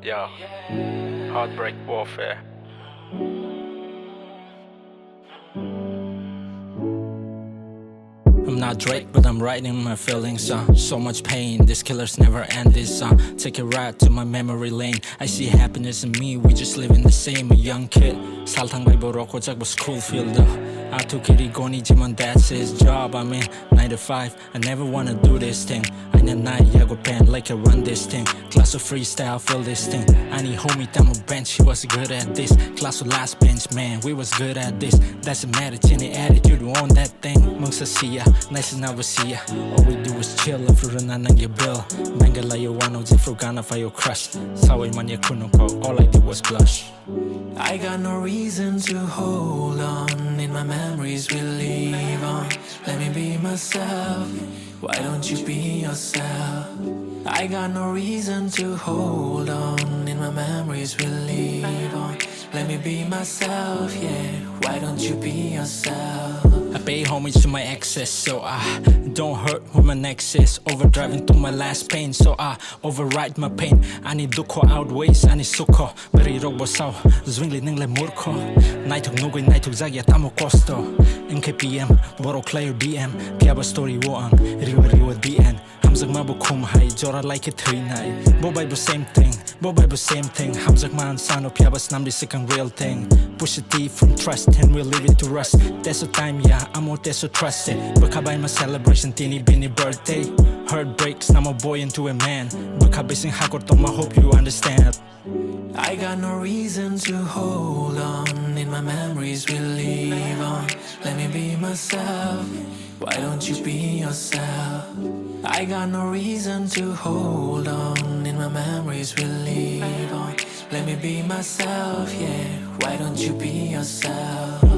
Yeah, Heartbreak warfare. I'm not Drake, but I'm writing my feelings. So much pain, these killers never end this. Take a ride to my memory lane. I see happiness in me, we just live in the same. A young kid, 살탕 by Borok, was school field. I took it, 이건이지만 that's his job. I mean, 9 to 5, I never wanna do this thing. I need night, 야구 pen like I run this thing. Class of freestyle, feel this thing. I need homie down my bench, he was good at this. Class of last bench, man, we was good at this. Doesn't matter, any attitude, we on that thing. Mungsa siya, nice and never see ya. All we do is chill, if you're not on your bill. Mangalayo wano, if you're gonna fight your crush. Saway man ya kunuko, all I did was blush. I got no reason to hold on. In my memories we live on. Let me be myself. Why don't you be yourself? I got no reason to hold on. In my memories we live on. Let me be myself, yeah. Why don't you be yourself? I pay homage to my exes, so I don't hurt who my next is. Overdriving through my last pain, so I override my pain. I need duko outweighs, I need suko. Pero irog bosaw, Zwing Lee nang le murko. Naitok nugoy, naitok zagya tamo kosto. NKPM, Borok layo DM. Kaya ba story wo ang riwa DN. Hamzak mabukum hay, jora like it trinay. Bobay bo same thing, bobay bo same thing. Hamzak man sano, piyabas namdi sikang real thing. Push a T from trust and we'll leave it to rust. That's the time, yeah, I'm out there so trusted. Bakabay my celebration, tini bini birthday. Heartbreaks, now I'm a boy into a man. Bakabay sing hakor tong, I hope you understand. I got no reason to hold on. In my memories we live on. Let me be myself. Why don't you be yourself? I got no reason to hold on. In my memories we live on. Let me be myself, yeah. Why don't you be yourself?